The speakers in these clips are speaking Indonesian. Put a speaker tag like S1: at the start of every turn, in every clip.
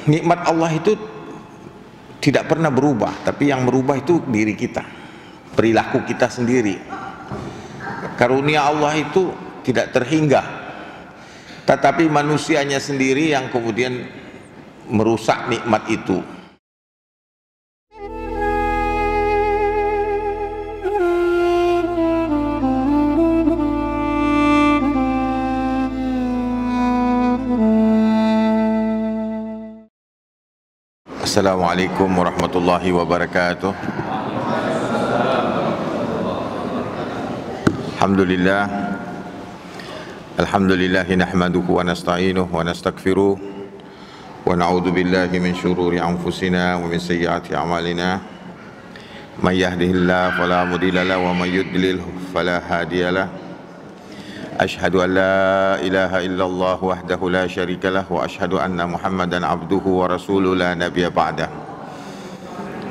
S1: nikmat Allah itu tidak pernah berubah, tapi yang merubah itu diri kita, perilaku kita sendiri. Karunia Allah itu tidak terhingga, tetapi manusianya sendiri yang kemudian merusak nikmat itu. Assalamualaikum warahmatullahi wabarakatuh. Alhamdulillahi nahmaduhu wa nasta'inuhu wa nastaghfiruh wa na'udzu billahi min syururi anfusina wa min sayyiati a'malina. May yahdihillahu fala mudilla lahu wa may yudlil fala hadiyalah. Asyhadu an la ilaha illallah wahdahu la syarika lah wa asyhadu anna Muhammadan abduhu wa rasuluhu la nabiyya ba'dah.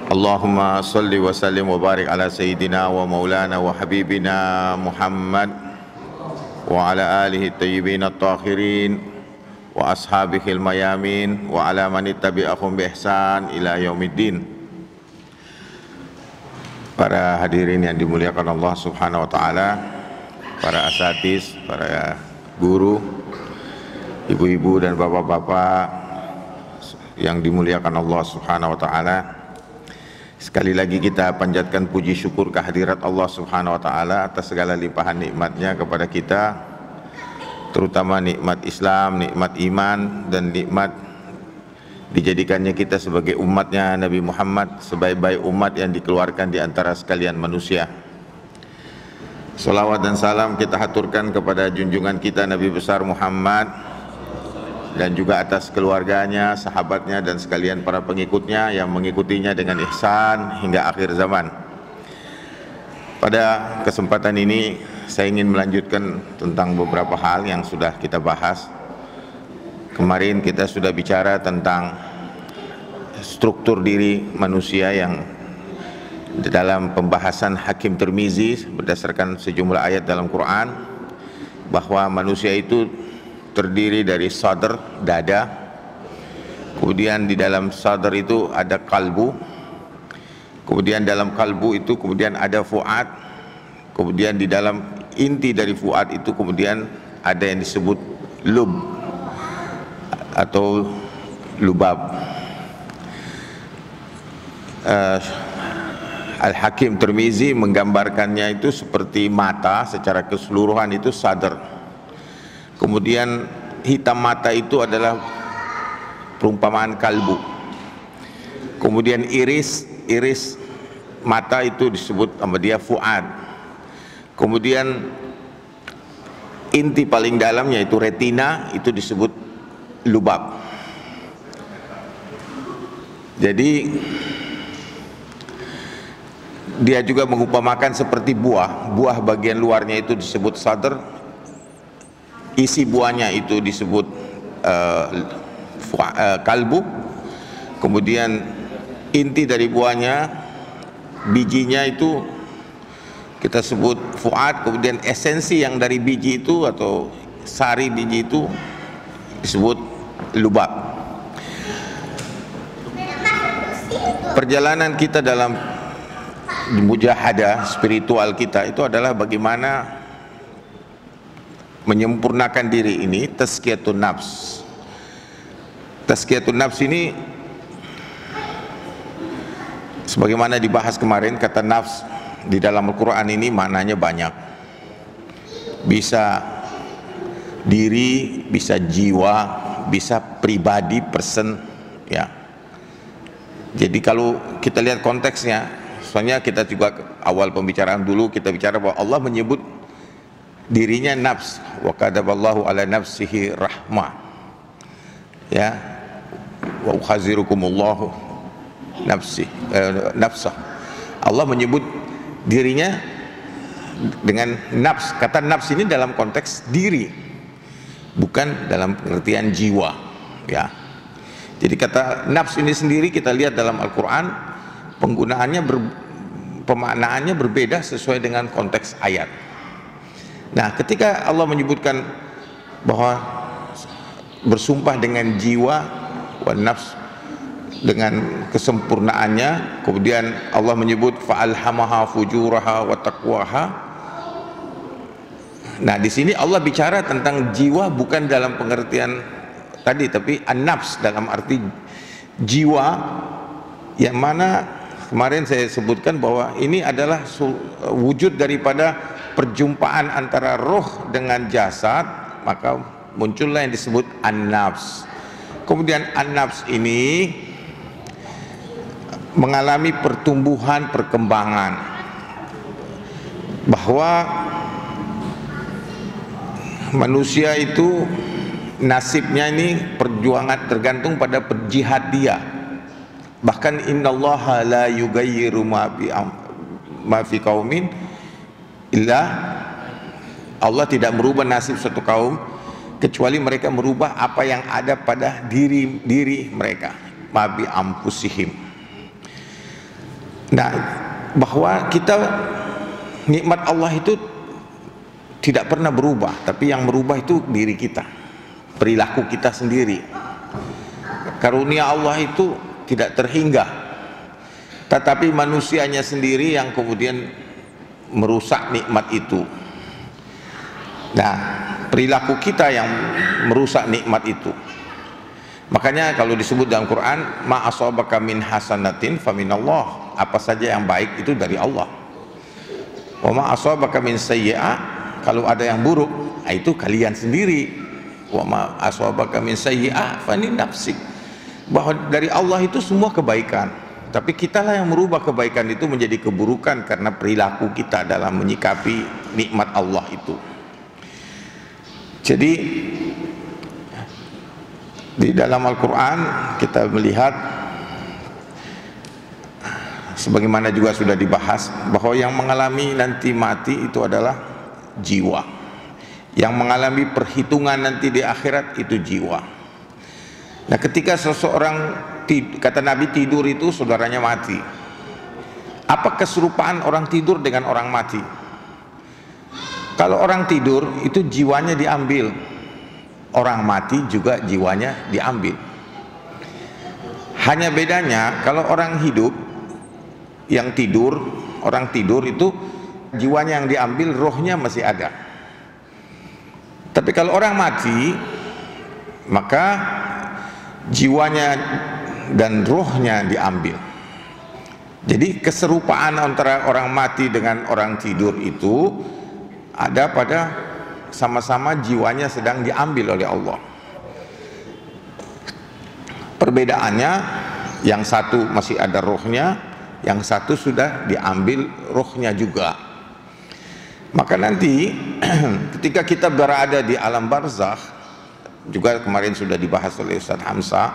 S1: Allahumma salli wa sallim wa barik ala sayyidina wa maulana wa habibina Muhammad wa ala alihi tayyibin at-tahirin wa ashabihil mayamin wa ala man ittabi'ahum bi ihsan ila yaumiddin. Para hadirin yang dimuliakan Allah Subhanahu wa taala, para asatiz, para guru, ibu-ibu dan bapak-bapak yang dimuliakan Allah Subhanahu wa taala. Sekali lagi kita panjatkan puji syukur kehadirat Allah Subhanahu wa taala atas segala limpahan nikmatnya kepada kita, terutama nikmat Islam, nikmat iman, dan nikmat dijadikannya kita sebagai umatnya Nabi Muhammad, sebaik-baik umat yang dikeluarkan di antara sekalian manusia. Salawat dan salam kita haturkan kepada junjungan kita Nabi besar Muhammad dan juga atas keluarganya, sahabatnya, dan sekalian para pengikutnya yang mengikutinya dengan ihsan hingga akhir zaman. Pada kesempatan ini saya ingin melanjutkan tentang beberapa hal yang sudah kita bahas. Kemarin kita sudah bicara tentang struktur diri manusia yang dalam pembahasan Hakim Tirmizi berdasarkan sejumlah ayat dalam Quran, bahwa manusia itu terdiri dari sadr, dada, kemudian di dalam sadr itu ada kalbu, kemudian dalam kalbu itu kemudian ada fuad, kemudian di dalam inti dari fuad itu kemudian ada yang disebut lub atau lubab. Al-Hakim Tirmizi menggambarkannya itu seperti mata secara keseluruhan itu sadr. Kemudian hitam mata itu adalah perumpamaan kalbu. Kemudian iris mata itu disebut sama dia fuad. Kemudian inti paling dalam yaitu retina itu disebut lubab. Jadi dia juga mengumpamakan seperti buah bagian luarnya itu disebut sadr, isi buahnya itu disebut kalbu, kemudian inti dari buahnya, bijinya itu kita sebut fuad, kemudian esensi yang dari biji itu atau sari biji itu disebut lubab. Perjalanan kita dalam mujahadah spiritual kita itu adalah bagaimana menyempurnakan diri ini, tazkiyatun nafs. Tazkiyatun nafs ini sebagaimana dibahas kemarin, kata nafs di dalam Al-Quran ini maknanya banyak, bisa diri, bisa jiwa, bisa pribadi, person, ya. Jadi kalau kita lihat konteksnya, soalnya kita juga awal pembicaraan dulu kita bicara bahwa Allah menyebut dirinya nafs, wa kadaballahu ala nafsihi rahmah, ya, wa ukhazirukumullahu nafsah. Allah menyebut dirinya dengan nafs. Kata nafs ini dalam konteks diri, bukan dalam pengertian jiwa, ya. Jadi kata nafs ini sendiri kita lihat dalam Al-Quran penggunaannya pemaknaannya berbeda sesuai dengan konteks ayat. Nah, ketika Allah menyebutkan bahwa bersumpah dengan jiwa, wa nafs dengan kesempurnaannya. Kemudian Allah menyebut fa'alhamaha fujuraha wa taqwaha. Nah, di sini Allah bicara tentang jiwa bukan dalam pengertian tadi, tapi an-nafs dalam arti jiwa, yang mana kemarin saya sebutkan bahwa ini adalah wujud daripada perjumpaan antara roh dengan jasad, maka muncullah yang disebut an-nafs. Kemudian an-nafs ini mengalami pertumbuhan, perkembangan, bahwa manusia itu nasibnya ini perjuangan tergantung pada jihad dia. Bahkan innallaha la yughayyiru ma fi qaumin illa, Allah tidak merubah nasib suatu kaum kecuali mereka merubah apa yang ada pada diri mereka, ma bi anfusihim. Nah, bahwa kita, nikmat Allah itu tidak pernah berubah, tapi yang merubah itu diri kita, perilaku kita sendiri. Karunia Allah itu tidak terhingga, tetapi manusianya sendiri yang kemudian merusak nikmat itu. Nah, perilaku kita yang merusak nikmat itu. Makanya kalau disebut dalam Quran, ma asabaka min hasanatin faminallah, apa saja yang baik itu dari Allah. Wa ma asabaka min sayyi'ah, kalau ada yang buruk, itu kalian sendiri. Wa ma asabaka min sayyi'ah fa li nafsik, bahwa dari Allah itu semua kebaikan, tapi kitalah yang merubah kebaikan itu menjadi keburukan karena perilaku kita dalam menyikapi nikmat Allah itu. Jadi di dalam Al-Quran kita melihat, sebagaimana juga sudah dibahas, bahwa yang mengalami nanti mati itu adalah jiwa, yang mengalami perhitungan nanti di akhirat itu jiwa. Nah, ketika seseorang, kata Nabi, tidur itu saudaranya mati. Apa keserupaan orang tidur dengan orang mati? Kalau orang tidur itu jiwanya diambil, orang mati juga jiwanya diambil. Hanya bedanya kalau orang hidup yang tidur, orang tidur itu jiwanya yang diambil, rohnya masih ada. Tapi kalau orang mati, maka jiwanya dan rohnya diambil. Jadi keserupaan antara orang mati dengan orang tidur itu ada pada sama-sama jiwanya sedang diambil oleh Allah. Perbedaannya, yang satu masih ada rohnya, yang satu sudah diambil rohnya juga. Maka nanti ketika kita berada di alam barzakh, juga kemarin sudah dibahas oleh Ustaz Hamzah,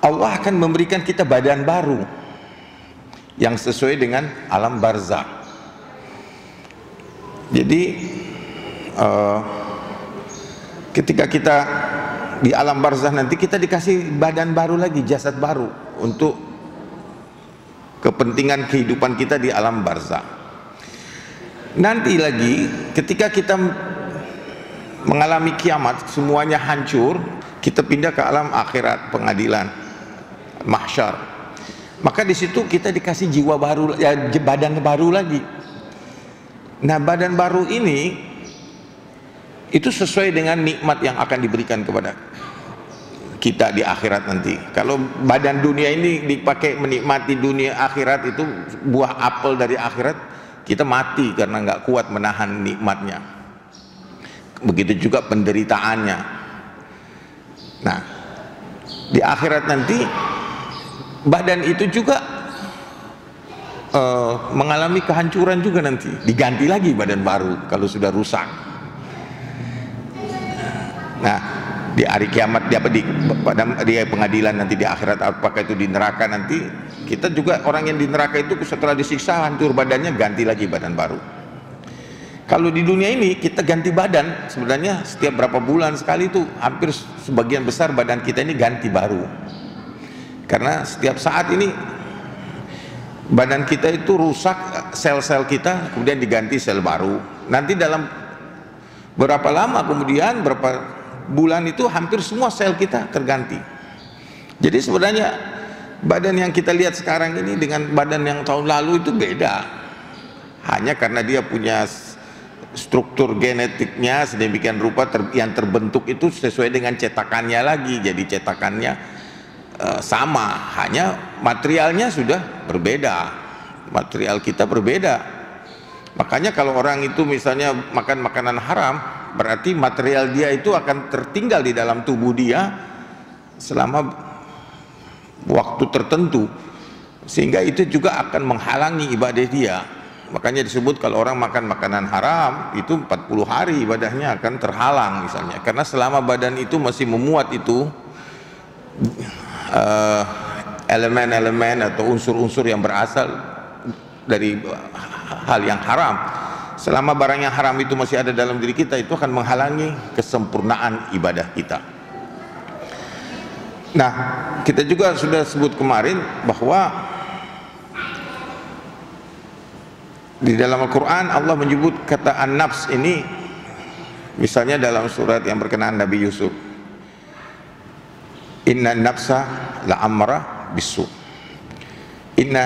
S1: Allah akan memberikan kita badan baru yang sesuai dengan alam barzakh. Jadi ketika kita di alam barzakh nanti, kita dikasih badan baru lagi, jasad baru untuk kepentingan kehidupan kita di alam barzakh. Nanti lagi ketika kita mengalami kiamat, semuanya hancur, kita pindah ke alam akhirat, pengadilan, mahsyar. Maka di situ kita dikasih jiwa baru, ya, badan baru lagi. Nah, badan baru ini itu sesuai dengan nikmat yang akan diberikan kepada kita di akhirat nanti. Kalau badan dunia ini dipakai menikmati dunia, akhirat itu buah apel dari akhirat, kita mati karena nggak kuat menahan nikmatnya. Begitu juga penderitaannya. Nah, di akhirat nanti badan itu juga mengalami kehancuran juga, nanti diganti lagi badan baru kalau sudah rusak. Nah, di hari kiamat, di pengadilan nanti di akhirat, apakah itu di neraka nanti, kita juga orang yang di neraka itu setelah disiksa hancur badannya, ganti lagi badan baru. Kalau di dunia ini kita ganti badan sebenarnya setiap berapa bulan sekali, itu hampir sebagian besar badan kita ini ganti baru, karena setiap saat ini badan kita itu rusak, sel-sel kita kemudian diganti sel baru. Nanti dalam berapa lama kemudian, berapa bulan itu hampir semua sel kita terganti. Jadi sebenarnya Badan yang kita lihat sekarang ini dengan badan yang tahun lalu itu beda. Hanya karena dia punya struktur genetiknya sedemikian rupa yang terbentuk itu sesuai dengan cetakannya lagi. Jadi cetakannya sama, hanya materialnya sudah berbeda. Material kita berbeda. Makanya kalau orang itu misalnya makan makanan haram, berarti material dia itu akan tertinggal di dalam tubuh dia selama waktu tertentu, sehingga itu juga akan menghalangi ibadah dia. Makanya disebut kalau orang makan makanan haram itu 40 hari ibadahnya akan terhalang misalnya, karena selama badan itu masih memuat itu elemen-elemen atau unsur-unsur yang berasal dari hal yang haram. Selama barang yang haram itu masih ada dalam diri kita, itu akan menghalangi kesempurnaan ibadah kita. Nah, kita juga sudah sebut kemarin bahwa di dalam Al-Quran Allah menyebut kata an-nafs ini, misalnya dalam surat yang berkenaan Nabi Yusuf, inna nafsa la'amara bisu, inna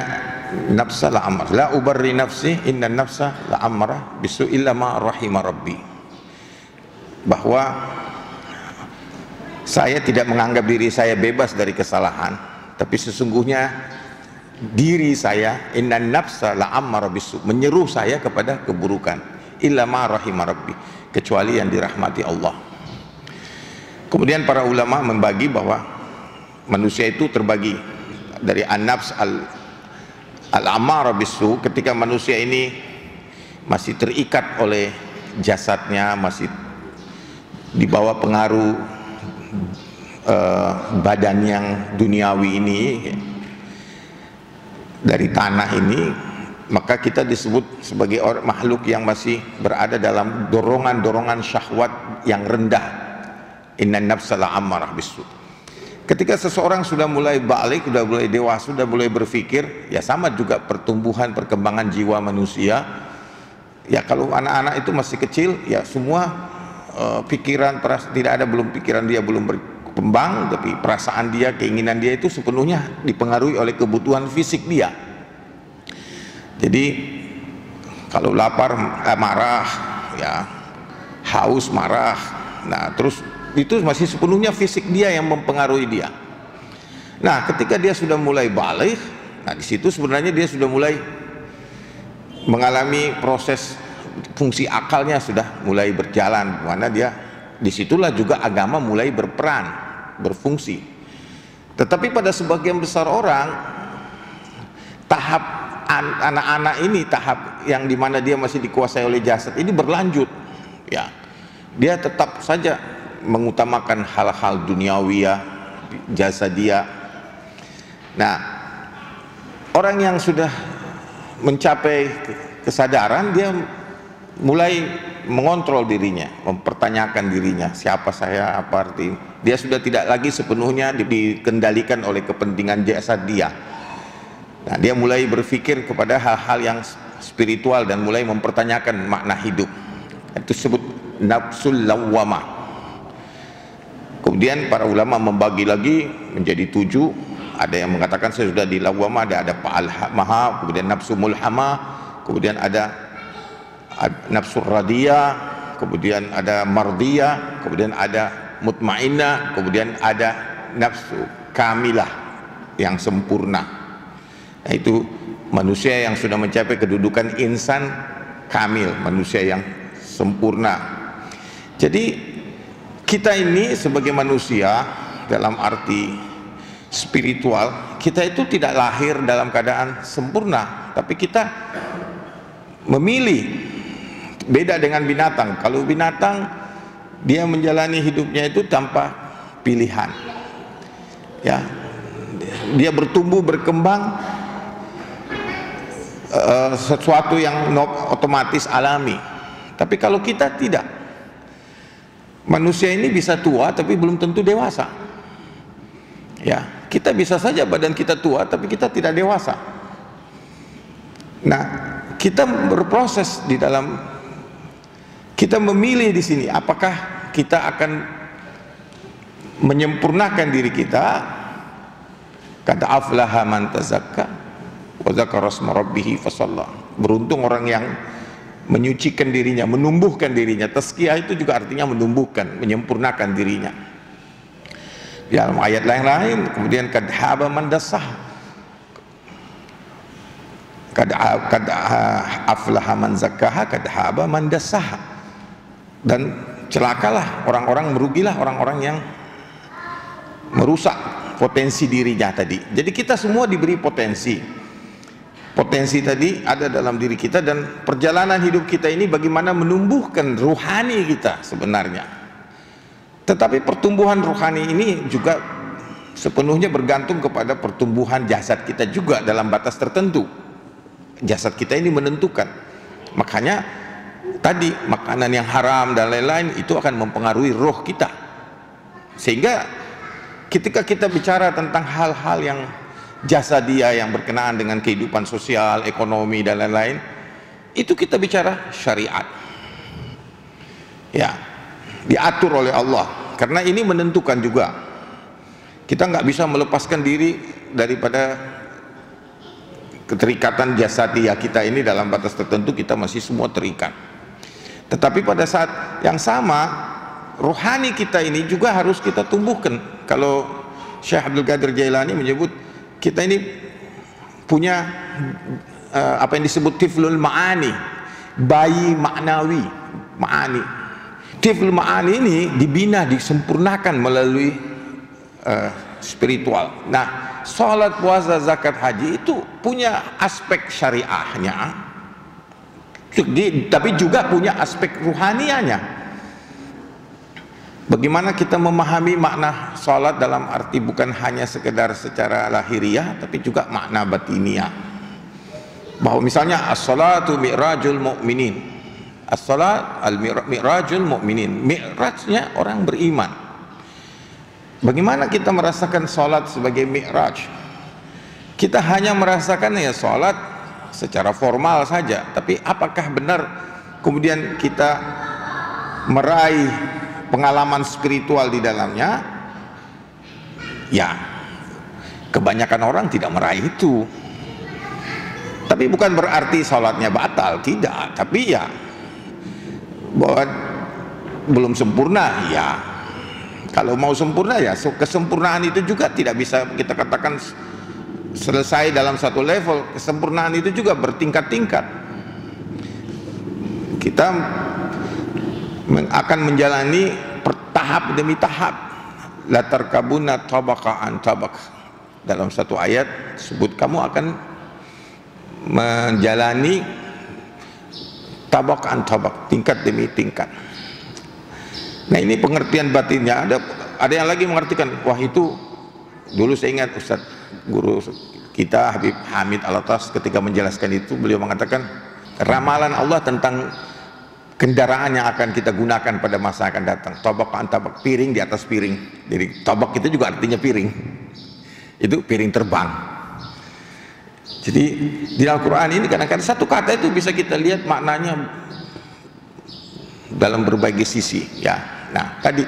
S1: nafsa la'amara la ubarri nafsi, inna nafsa la'amara bisu illa ma rahima rabbi, bahwa saya tidak menganggap diri saya bebas dari kesalahan, tapi sesungguhnya diri saya, inna nafsa la'amara bisu, menyeru saya kepada keburukan, illa ma rahima rabbi, kecuali yang dirahmati Allah. Kemudian para ulama membagi bahwa manusia itu terbagi dari an-nafs al-amara bisu, ketika manusia ini masih terikat oleh jasadnya, masih di bawah pengaruh badan yang duniawi ini, dari tanah ini, maka kita disebut sebagai makhluk yang masih berada dalam dorongan-dorongan syahwat yang rendah. Innan nafsa la'ammarah bisu. Ketika seseorang sudah mulai balik, sudah mulai dewasa, sudah mulai berpikir, ya sama juga pertumbuhan perkembangan jiwa manusia. Ya kalau anak-anak itu masih kecil, ya semua pikiran tidak ada, belum pikiran dia belum berkembang, tapi perasaan dia, keinginan dia itu sepenuhnya dipengaruhi oleh kebutuhan fisik dia. Jadi kalau lapar marah, ya haus marah, nah terus itu masih sepenuhnya fisik dia yang mempengaruhi dia. Nah ketika dia sudah mulai balik, nah di situ sebenarnya dia sudah mulai mengalami proses fungsi akalnya sudah mulai berjalan, mana dia disitulah juga agama mulai berperan, berfungsi. Tetapi pada sebagian besar orang, tahap anak-anak ini, tahap yang dimana dia masih dikuasai oleh jasad ini berlanjut, ya dia tetap saja mengutamakan hal-hal duniawi, ya jasa dia. Nah orang yang sudah mencapai kesadaran, dia mulai mengontrol dirinya, mempertanyakan dirinya, siapa saya, apa arti. Dia sudah tidak lagi sepenuhnya dikendalikan oleh kepentingan jasad dia. Nah, dia mulai berpikir kepada hal-hal yang spiritual dan mulai mempertanyakan makna hidup. Itu disebut nafsul lawwamah. Kemudian para ulama membagi lagi menjadi 7. Ada yang mengatakan saya sudah di lawwamah, ada fa'alhamaha, kemudian nafsu mulhamah, kemudian ada nafsu radiyah, kemudian ada mardiyah, kemudian ada mutmainnah, kemudian ada nafsu kamilah yang sempurna. Nah, itu manusia yang sudah mencapai kedudukan insan kamil, manusia yang sempurna. Jadi kita ini sebagai manusia dalam arti spiritual, kita itu tidak lahir dalam keadaan sempurna, tapi kita memilih. Beda dengan binatang. Kalau binatang dia menjalani hidupnya itu tanpa pilihan, ya dia bertumbuh berkembang sesuatu yang otomatis alami. Tapi kalau kita tidak, manusia ini bisa tua tapi belum tentu dewasa. Ya kita bisa saja badan kita tua tapi kita tidak dewasa. Nah kita berproses di dalam, kita memilih di sini apakah kita akan menyempurnakan diri kita Qad aflaha man tazakka wa dzakara asma rabbih fasalla. Beruntung orang yang menyucikan dirinya, menumbuhkan dirinya. Tazkiyah itu juga artinya menumbuhkan, menyempurnakan dirinya. Di dalam ayat lain-lain, kemudian qad haba man dassah, qad aflaha man zakkaha, qad haba man dassah. Dan celakalah orang-orang, merugilah orang-orang yang merusak potensi dirinya tadi. Jadi kita semua diberi potensi. Potensi tadi ada dalam diri kita, dan perjalanan hidup kita ini bagaimana menumbuhkan ruhani kita sebenarnya. Tetapi pertumbuhan ruhani ini juga sepenuhnya bergantung kepada pertumbuhan jasad kita juga dalam batas tertentu. Jasad kita ini menentukan. Makanya tadi makanan yang haram dan lain-lain itu akan mempengaruhi roh kita. Sehingga ketika kita bicara tentang hal-hal yang jasadia yang berkenaan dengan kehidupan sosial, ekonomi dan lain-lain, itu kita bicara syariat. Ya, diatur oleh Allah. Karena ini menentukan juga. Kita nggak bisa melepaskan diri daripada keterikatan jasadia kita ini. Dalam batas tertentu kita masih semua terikat. Tetapi pada saat yang sama, rohani kita ini juga harus kita tumbuhkan. Kalau Syekh Abdul Qadir Jailani menyebut kita ini punya apa yang disebut tiflul ma'ani, bayi maknawi, ma'ani. Tiflul ma'ani ini dibina, disempurnakan melalui spiritual. Nah, sholat, puasa, zakat, haji itu punya aspek syariahnya, tapi juga punya aspek ruhanianya. Bagaimana kita memahami makna sholat dalam arti bukan hanya sekedar secara lahiriah, tapi juga makna batiniah. Bahwa misalnya as-salatu mi'rajul mu'minin, as-salat al-mi'rajul mu'minin, mi'rajnya orang beriman. Bagaimana kita merasakan sholat sebagai mi'raj? Kita hanya merasakan ya sholat secara formal saja, tapi apakah benar kemudian kita meraih pengalaman spiritual di dalamnya? Ya, kebanyakan orang tidak meraih itu. Tapi bukan berarti sholatnya batal, tidak. Tapi ya, bahwa belum sempurna, ya. Kalau mau sempurna ya, kesempurnaan itu juga tidak bisa kita katakan selesai dalam satu level. Kesempurnaan itu juga bertingkat-tingkat. Kita akan menjalani tahap demi tahap. La tarkabuna tabaqan tabaq. Dalam satu ayat sebut kamu akan menjalani tabaqan tabaq, tingkat demi tingkat. Nah, ini pengertian batinnya. Ada yang lagi mengartikan, wah itu dulu saya ingat Ustadz guru kita Habib Hamid Alatas ketika menjelaskan itu, beliau mengatakan ramalan Allah tentang kendaraan yang akan kita gunakan pada masa akan datang. Tabaqan tabaq, piring di atas piring. Jadi tabaq itu juga artinya piring. Itu piring terbang. Jadi di Al-Quran ini kadang-kadang satu kata itu bisa kita lihat maknanya dalam berbagai sisi, ya. Nah, tadi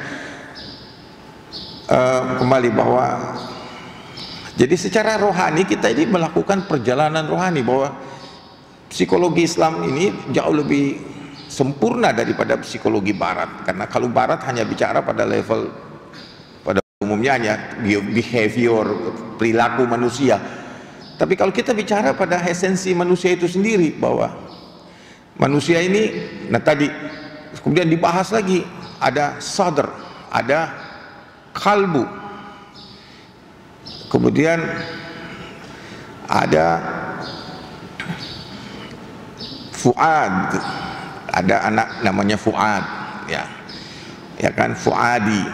S1: kembali bahwa jadi secara rohani kita ini melakukan perjalanan rohani, bahwa psikologi Islam ini jauh lebih sempurna daripada psikologi Barat. Karena kalau Barat hanya bicara pada level, pada umumnya hanya behavior, perilaku manusia. Tapi kalau kita bicara pada esensi manusia itu sendiri, bahwa manusia ini, nah tadi kemudian dibahas lagi, ada sadr, ada kalbu, kemudian ada fuad, ada anak namanya fuad, ya, ya kan, fuadi,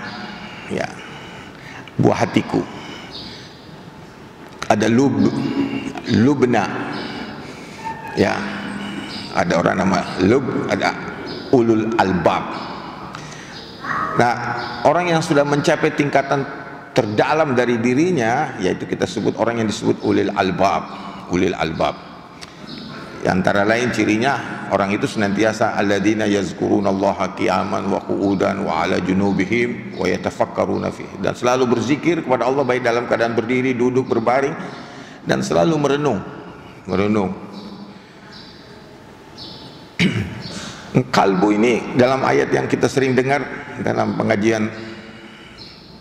S1: ya, buah hatiku. Ada lubna, ya, ada orang nama lub, ada ulul albab. Nah, orang yang sudah mencapai tingkatan terdalam dari dirinya, yaitu kita sebut orang yang disebut ulil albab, ulil albab. Antara lain cirinya orang itu senantiasa alladzina yazkurunallaha qiyaman wa qu'udan wa ala junubihim wa yatafakkaruna fihi, dan selalu berzikir kepada Allah baik dalam keadaan berdiri, duduk, berbaring, dan selalu merenung. Kalbu ini dalam ayat yang kita sering dengar dalam pengajian,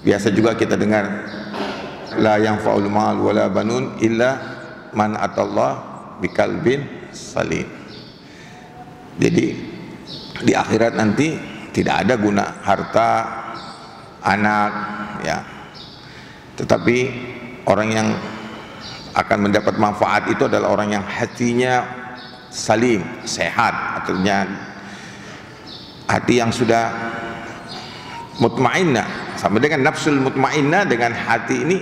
S1: biasa juga kita dengar, la yanfa'ul mal wala banun illa man atallah biqalbin salim. Jadi di akhirat nanti tidak ada guna harta, anak, ya, tetapi orang yang akan mendapat manfaat itu adalah orang yang hatinya salim, sehat, artinya hati yang sudah mutmainnah. Sama dengan nafsul mutmainnah dengan hati ini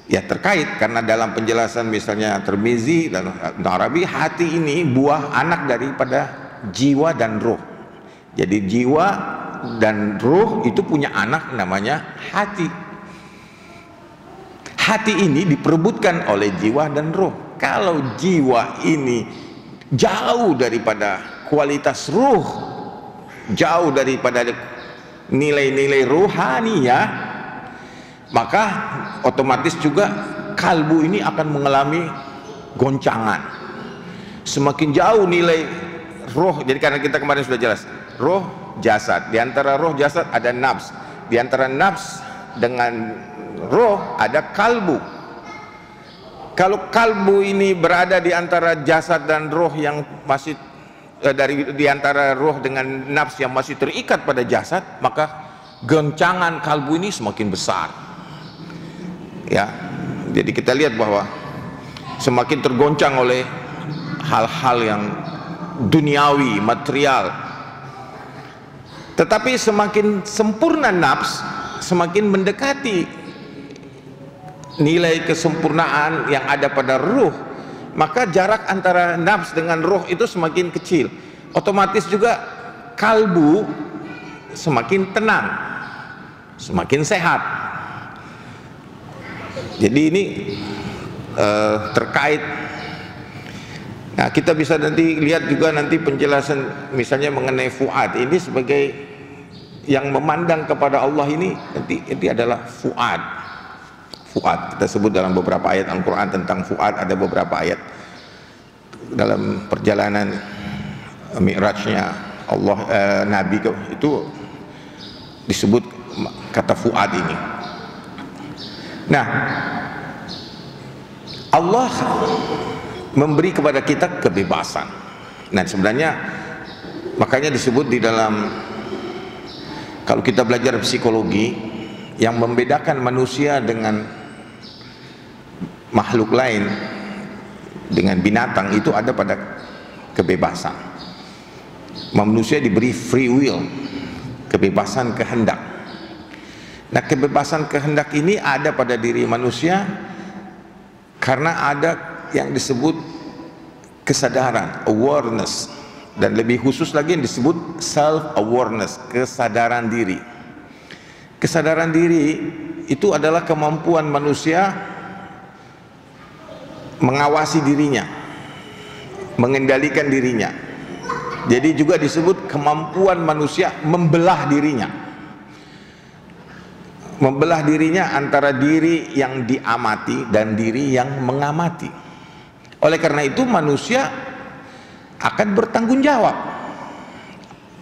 S1: ya terkait, karena dalam penjelasan misalnya Tirmizi dan Arabi, hati ini buah anak daripada jiwa dan roh. Jadi jiwa dan roh itu punya anak namanya hati. Hati ini diperebutkan oleh jiwa dan roh. Kalau jiwa ini jauh daripada kualitas roh, jauh daripada nilai-nilai rohaniah, maka otomatis juga kalbu ini akan mengalami goncangan. Semakin jauh nilai roh, jadi karena kita kemarin sudah jelas, roh jasad, di antara roh jasad ada nafs, di antara nafs dengan roh ada kalbu. Kalau kalbu ini berada di antara jasad dan roh yang masih di antara roh dengan nafs yang masih terikat pada jasad, maka goncangan kalbu ini semakin besar. Ya, jadi kita lihat bahwa semakin tergoncang oleh hal-hal yang duniawi, material. Tetapi semakin sempurna nafs, semakin mendekati nilai kesempurnaan yang ada pada ruh, maka jarak antara nafs dengan ruh itu semakin kecil. Otomatis juga kalbu semakin tenang, semakin sehat. Jadi ini terkait. Nah, kita bisa nanti lihat juga nanti penjelasan misalnya mengenai fuad ini sebagai yang memandang kepada Allah ini nanti adalah fuad. Fuad kita sebut dalam beberapa ayat Al-Quran tentang fuad, ada beberapa ayat dalam perjalanan Mi'rajnya Allah Nabi itu disebut kata fuad ini. Nah, Allah memberi kepada kita kebebasan. Nah, sebenarnya makanya disebut di dalam, kalau kita belajar psikologi, yang membedakan manusia dengan makhluk lain, dengan binatang, itu ada pada kebebasan. Manusia diberi free will, kebebasan kehendak. Nah, kebebasan kehendak ini ada pada diri manusia karena ada yang disebut kesadaran, awareness, dan lebih khusus lagi yang disebut self awareness, kesadaran diri. Kesadaran diri itu adalah kemampuan manusia mengawasi dirinya, mengendalikan dirinya. Jadi juga disebut kemampuan manusia membelah dirinya. Membelah dirinya antara diri yang diamati dan diri yang mengamati. Oleh karena itu manusia akan bertanggung jawab.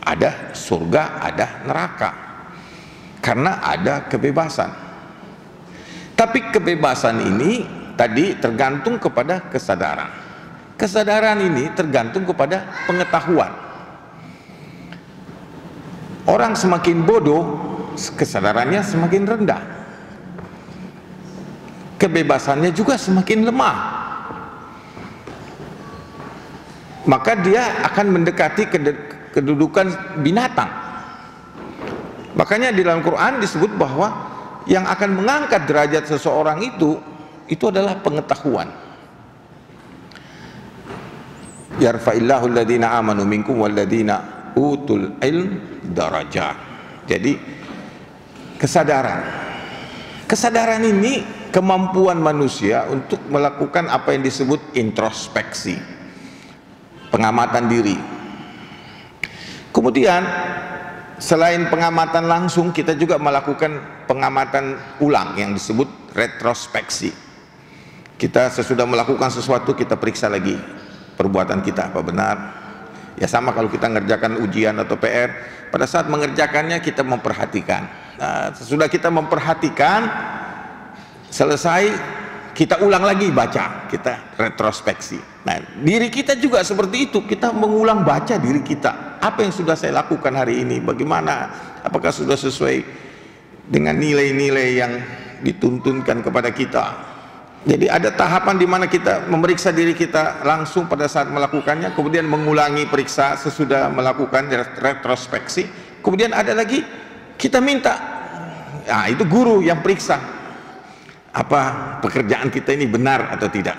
S1: Ada surga, ada neraka, karena ada kebebasan. Tapi kebebasan ini tadi tergantung kepada kesadaran. Kesadaran ini tergantung kepada pengetahuan. Orang semakin bodoh, kesadarannya semakin rendah, kebebasannya juga semakin lemah, maka dia akan mendekati kedudukan binatang. Makanya di dalam Quran disebut bahwa yang akan mengangkat derajat seseorang itu adalah pengetahuan. Yarfa'illahu alladhina amanu minkum walladhina utul ilm darajat. Jadi kesadaran ini kemampuan manusia untuk melakukan apa yang disebut introspeksi, pengamatan diri. Kemudian selain pengamatan langsung, kita juga melakukan pengamatan ulang yang disebut retrospeksi. Kita sesudah melakukan sesuatu, kita periksa lagi perbuatan kita apa benar. Ya sama kalau kita mengerjakan ujian atau PR, pada saat mengerjakannya kita memperhatikan. Nah, sesudah kita memperhatikan, selesai, kita ulang lagi baca, kita retrospeksi. Nah, diri kita juga seperti itu, kita mengulang baca diri kita. Apa yang sudah saya lakukan hari ini, bagaimana, apakah sudah sesuai dengan nilai-nilai yang dituntunkan kepada kita. Jadi ada tahapan di mana kita memeriksa diri kita langsung pada saat melakukannya, kemudian mengulangi periksa sesudah melakukan retrospeksi, kemudian ada lagi kita minta, nah itu guru yang periksa apa pekerjaan kita ini benar atau tidak,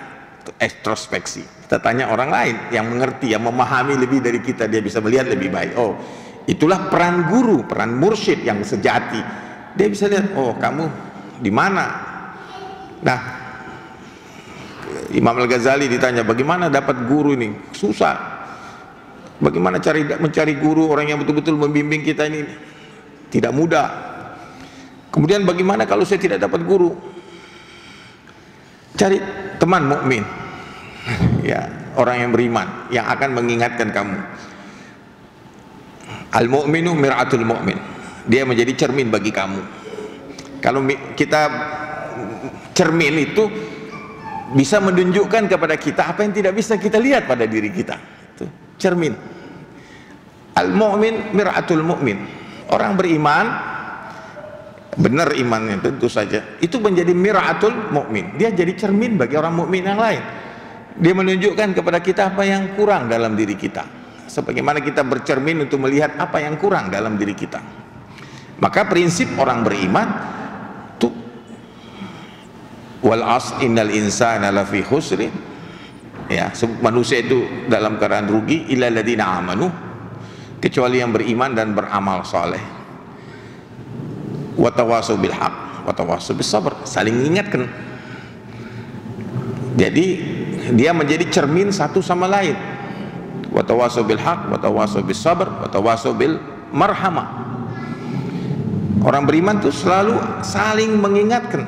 S1: retrospeksi. Kita tanya orang lain yang mengerti, yang memahami lebih dari kita, dia bisa melihat lebih baik. Oh, itulah peran guru, peran mursyid yang sejati. Dia bisa lihat, oh kamu di mana. Nah, Imam Al-Ghazali ditanya, bagaimana dapat guru ini? Susah. Bagaimana mencari guru, orang yang betul-betul membimbing kita ini? Tidak mudah. Kemudian bagaimana kalau saya tidak dapat guru? Cari teman mukmin, ya, orang yang beriman, yang akan mengingatkan kamu. Al-mu'minu mir'atul mu'min. Dia menjadi cermin bagi kamu. Kalau kita cermin itu bisa menunjukkan kepada kita apa yang tidak bisa kita lihat pada diri kita. Itu cermin. Al-mu'min mir'atul mu'min. Orang beriman, benar imannya tentu saja, itu menjadi mir'atul mu'min. Dia jadi cermin bagi orang mukmin yang lain. Dia menunjukkan kepada kita apa yang kurang dalam diri kita, sebagaimana kita bercermin untuk melihat apa yang kurang dalam diri kita. Maka prinsip orang beriman itu wal as innal insana lafi khusrin, ya, manusia itu dalam keadaan rugi illal ladzina amanu, kecuali yang beriman dan beramal saleh. Wa tawasau bil haq wa tawasau bis sabr, saling mengingatkan. Jadi dia menjadi cermin satu sama lain. Wa tawasau bil haq wa tawasau bis sabr wa tawasau bil marhamah. Orang beriman itu selalu saling mengingatkan,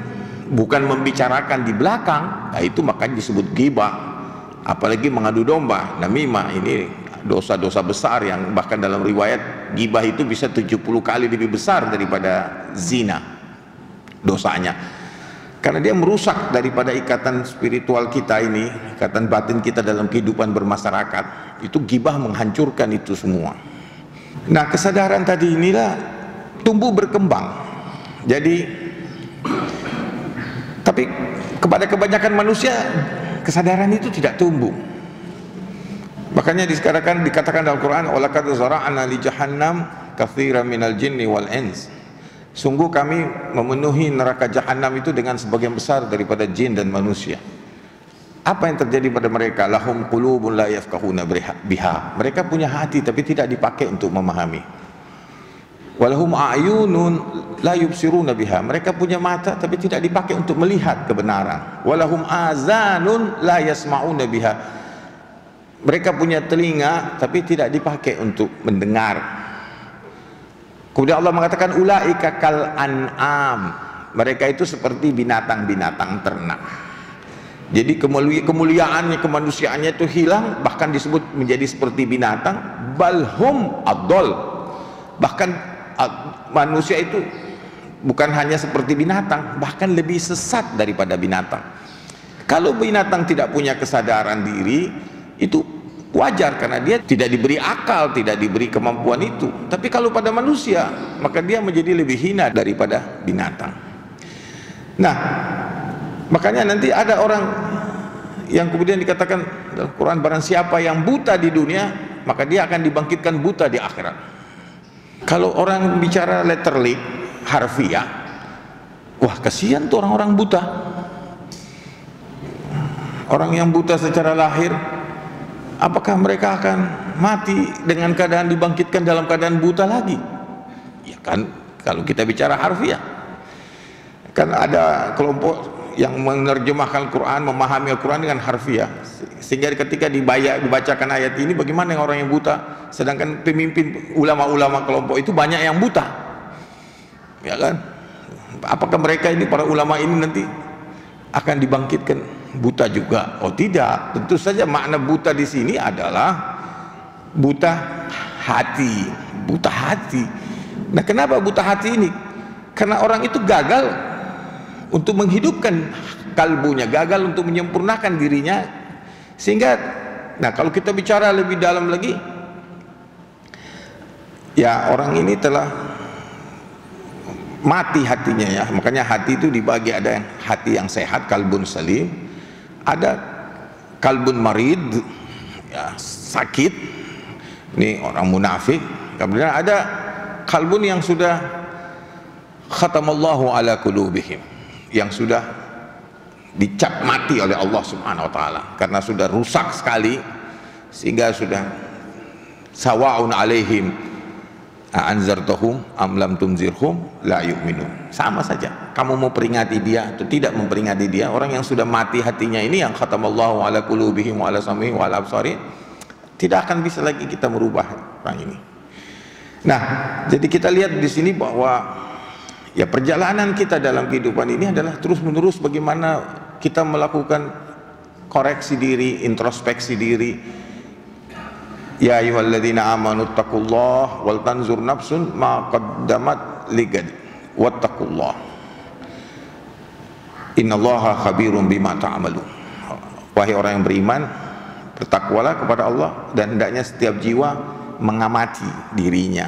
S1: bukan membicarakan di belakang. Nah, itu makanya disebut ghibah. Apalagi mengadu domba, namimah, ini dosa-dosa besar yang bahkan dalam riwayat ghibah itu bisa 70 kali lebih besar daripada zina dosanya, karena dia merusak daripada ikatan spiritual kita ini, ikatan batin kita dalam kehidupan bermasyarakat. Itu ghibah menghancurkan itu semua. Nah, kesadaran tadi inilah tumbuh berkembang. Jadi, tapi kepada kebanyakan manusia kesadaran itu tidak tumbuh. Makanya dikatakan dalam Quran, walaqad zara'na li jahannam katsiran minal jinni wal ins. Sungguh kami memenuhi neraka jahanam itu dengan sebagian besar daripada jin dan manusia. Apa yang terjadi pada mereka? Lahum qulubun la yafqahuna biha. Mereka punya hati tapi tidak dipakai untuk memahami. Walahum a'yunun la yubsiruna biha. Mereka punya mata tapi tidak dipakai untuk melihat kebenaran. Walahum azanun la yasma'una biha. Mereka punya telinga tapi tidak dipakai untuk mendengar. Kemudian Allah mengatakan ulaika kal an'am. Mereka itu seperti binatang-binatang ternak. Jadi kemuliaannya, kemanusiaannya itu hilang, bahkan disebut menjadi seperti binatang. Balhum adol. Bahkan manusia itu bukan hanya seperti binatang, bahkan lebih sesat daripada binatang. Kalau binatang tidak punya kesadaran diri, itu wajar karena dia tidak diberi akal, tidak diberi kemampuan itu. Tapi kalau pada manusia, maka dia menjadi lebih hina daripada binatang. Nah, makanya nanti ada orang yang kemudian dikatakan dalam Quran, barang siapa yang buta di dunia, maka dia akan dibangkitkan buta di akhirat. Kalau orang bicara letterly, harfiah, wah kasihan tuh orang-orang buta. Orang yang buta secara lahir, apakah mereka akan mati dengan keadaan dibangkitkan dalam keadaan buta lagi? Ya kan, kalau kita bicara harfiah, kan ada kelompok yang menerjemahkan Quran, memahami Al-Quran dengan harfiah, sehingga ketika dibacakan ayat ini, bagaimana yang orang yang buta, sedangkan pemimpin ulama-ulama kelompok itu banyak yang buta, ya kan? Apakah mereka ini, para ulama ini nanti akan dibangkitkan buta juga? Oh tidak, tentu saja makna buta di sini adalah buta hati, buta hati. Nah, kenapa buta hati ini? Karena orang itu gagal untuk menghidupkan kalbunya, gagal untuk menyempurnakan dirinya, sehingga, nah kalau kita bicara lebih dalam lagi, ya orang ini telah mati hatinya ya. Makanya hati itu dibagi, ada yang hati yang sehat, kalbun salim, ada kalbun marid, ya, sakit, ini orang munafik. Kemudian ada kalbun yang sudah khatamallahu ala qulubihim, yang sudah dicap mati oleh Allah Subhanahu wa taala karena sudah rusak sekali, sehingga sudah sawa'un alaihim anzartahum am lam tunzirhum la yu'minun. Sama saja kamu mau peringati dia atau tidak memperingati dia, orang yang sudah mati hatinya ini, yang khatamallahu ala qulubihim wa ala sam'ihim wa ala absarihim, tidak akan bisa lagi kita merubah orang ini. Nah, jadi kita lihat di sini bahwa ya perjalanan kita dalam kehidupan ini adalah terus-menerus bagaimana kita melakukan koreksi diri, introspeksi diri. Ya ayyuhalladzina amanu taqullaha wal tanzur nafsun ma qaddamat ligad wattaqullah innallaha khabirum bima ta'malun. Wahai orang yang beriman, bertakwalah kepada Allah, dan hendaknya setiap jiwa mengamati dirinya,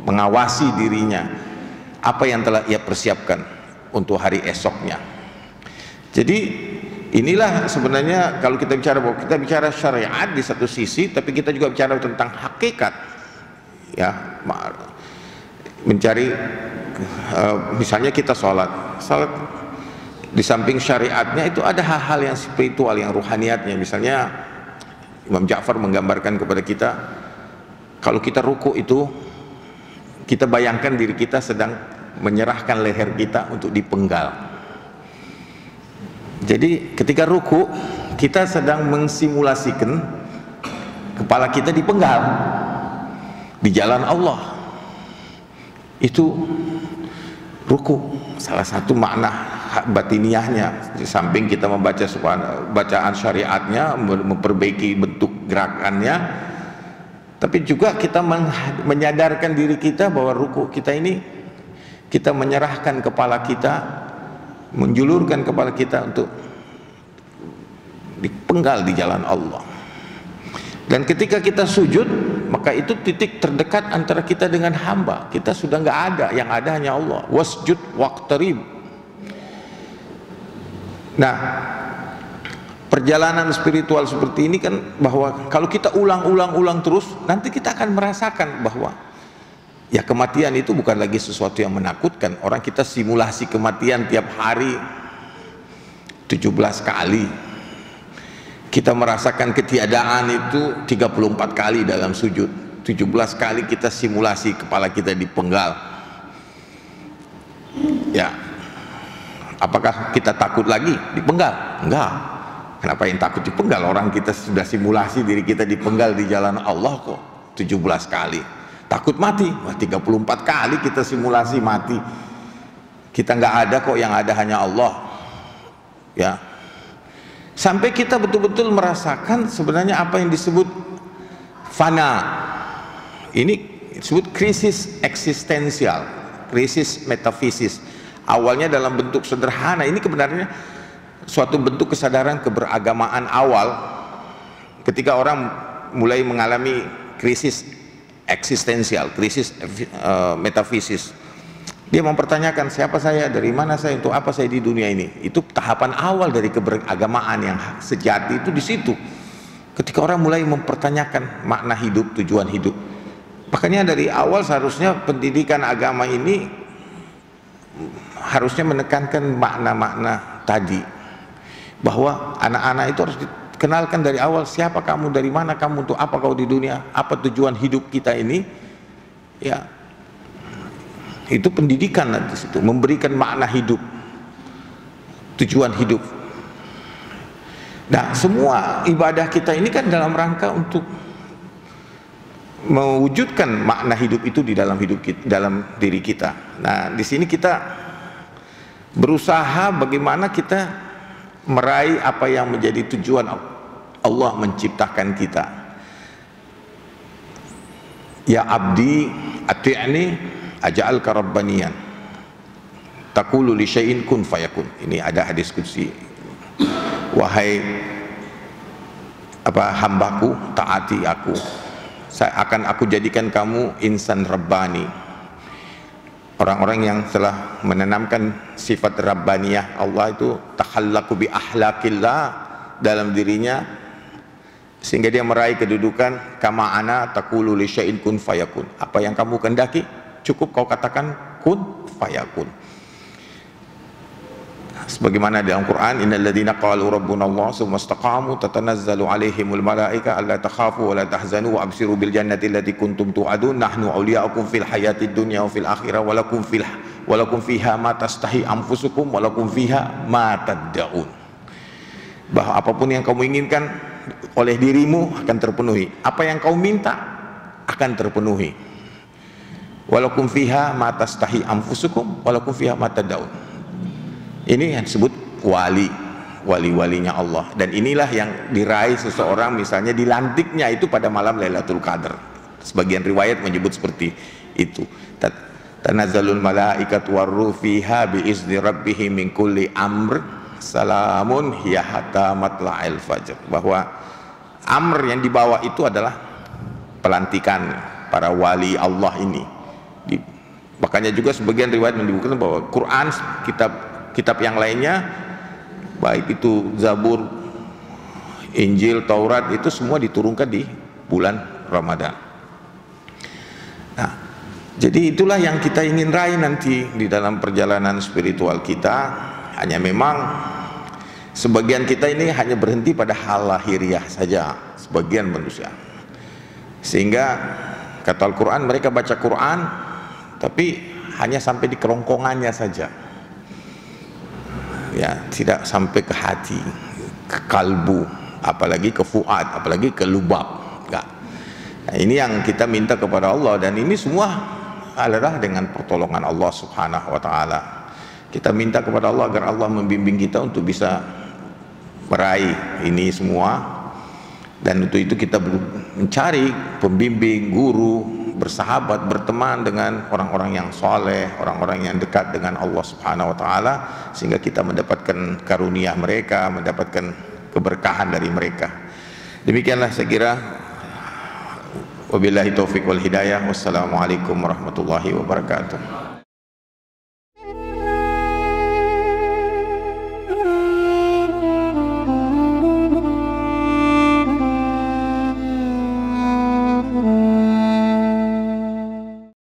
S1: mengawasi dirinya, apa yang telah ia persiapkan untuk hari esoknya. Jadi inilah sebenarnya kalau kita bicara, bahwa kita bicara syariat di satu sisi, tapi kita juga bicara tentang hakikat, ya, mencari misalnya kita sholat di samping syariatnya itu ada hal-hal yang spiritual, yang ruhaniatnya. Misalnya Imam Ja'far menggambarkan kepada kita, kalau kita ruku itu, kita bayangkan diri kita sedang menyerahkan leher kita untuk dipenggal. Jadi ketika ruku, kita sedang mensimulasikan kepala kita dipenggal di jalan Allah. Itu ruku, salah satu makna batiniahnya. Di samping kita membaca bacaan syariatnya, memperbaiki bentuk gerakannya, tapi juga kita menyadarkan diri kita bahwa ruku kita ini, kita menyerahkan kepala kita, menjulurkan kepala kita untuk dipenggal di jalan Allah. Dan ketika kita sujud, maka itu titik terdekat antara kita dengan hamba. Kita sudah nggak ada, yang ada hanya Allah. Wasjud waqtarib. Nah, perjalanan spiritual seperti ini kan, bahwa kalau kita ulang terus, nanti kita akan merasakan bahwa ya kematian itu bukan lagi sesuatu yang menakutkan. Orang kita simulasi kematian tiap hari 17 kali. Kita merasakan ketiadaan itu 34 kali dalam sujud. 17 kali kita simulasi kepala kita dipenggal. Ya, apakah kita takut lagi dipenggal? Enggak. Kenapa yang takut dipenggal? Orang kita sudah simulasi diri kita dipenggal di jalan Allah kok 17 kali. Takut mati? Wah, 34 kali kita simulasi mati. Kita nggak ada kok, yang ada hanya Allah. Ya. Sampai kita betul-betul merasakan sebenarnya apa yang disebut fana. Ini disebut krisis eksistensial, krisis metafisis. Awalnya dalam bentuk sederhana, ini sebenarnya suatu bentuk kesadaran keberagamaan awal ketika orang mulai mengalami krisis eksistensial, krisis metafisis. Dia mempertanyakan, siapa saya, dari mana saya, untuk apa saya di dunia ini. Itu tahapan awal dari keberagamaan yang sejati, itu di situ. Ketika orang mulai mempertanyakan makna hidup, tujuan hidup. Makanya dari awal seharusnya pendidikan agama ini harusnya menekankan makna-makna tadi, bahwa anak-anak itu harus dikenalkan dari awal, siapa kamu, dari mana kamu, untuk apa kau di dunia, apa tujuan hidup kita ini. Ya, itu pendidikan nanti situ, memberikan makna hidup, tujuan hidup. Nah, semua ibadah kita ini kan dalam rangka untuk mewujudkan makna hidup itu di dalam hidup kita, dalam diri kita. Nah, di sini kita berusaha bagaimana kita meraih apa yang menjadi tujuan Allah menciptakan kita. Ya abdi ati'ni aj'alka rabbaniyan taqulu li syai'in kun fayakun. Ini ada hadis qudsi. Wahai hambaku, taati aku, aku jadikan kamu insan rabbani, orang-orang yang telah menanamkan sifat rabbaniyah Allah itu, takhallaqu bi ahlakillah dalam dirinya, sehingga dia meraih kedudukan kama ana taqulu li syai'in kun fayakun. Apa yang kamu kehendaki cukup kau katakan kun fayakun. Sebagaimana dalam Quran, innal ladzina qalu rabbuna Allah tsumma istaqamu tatanazzalu alaihimul malaika alla takhafu wa la tahzanu wa abshiru bil jannati allati kuntum tu'adun nahnu awliya'ukum fil hayatid dunya wa fil akhirah wa lakum fiha ma tastahi anfusukum wa lakum fiha ma tad'un. Bahwa apapun yang kamu inginkan oleh dirimu akan terpenuhi, apa yang kau minta akan terpenuhi. Wa lakum fiha ma tastahi anfusukum wa lakum fiha ma tad'un. Ini yang disebut wali-walinya Allah, dan inilah yang diraih seseorang misalnya dilantiknya itu pada malam Lailatul Qadar. Sebagian riwayat menyebut seperti itu. Tanazzalul malaikatu warruh fiha biizni rabbihim min kulli amr salamun hiya hatta matla'il fajr. Bahwa amr yang dibawa itu adalah pelantikan para wali Allah ini. Makanya juga sebagian riwayat menyebutkan bahwa Quran, kitab yang lainnya, baik itu Zabur, Injil, Taurat, itu semua diturunkan di bulan Ramadan. Nah, jadi itulah yang kita ingin raih nanti di dalam perjalanan spiritual kita. Hanya memang sebagian kita ini hanya berhenti pada hal lahiriah saja, sebagian manusia, sehingga kata Al-Quran, mereka baca Quran tapi hanya sampai di kerongkongannya saja, ya, tidak sampai ke hati, ke kalbu, apalagi ke fuad, apalagi ke lubab. Enggak. Nah, ini yang kita minta kepada Allah, dan ini semua adalah dengan pertolongan Allah Subhanahu wa taala. Kita minta kepada Allah agar Allah membimbing kita untuk bisa meraih ini semua, dan untuk itu kita mencari pembimbing, guru, bersahabat, berteman dengan orang-orang yang soleh, orang-orang yang dekat dengan Allah Subhanahu wa taala, sehingga kita mendapatkan karunia mereka, mendapatkan keberkahan dari mereka. Demikianlah saya kira. Wabillahi taufiq wal hidayah. Wassalamualaikum warahmatullahi wabarakatuh.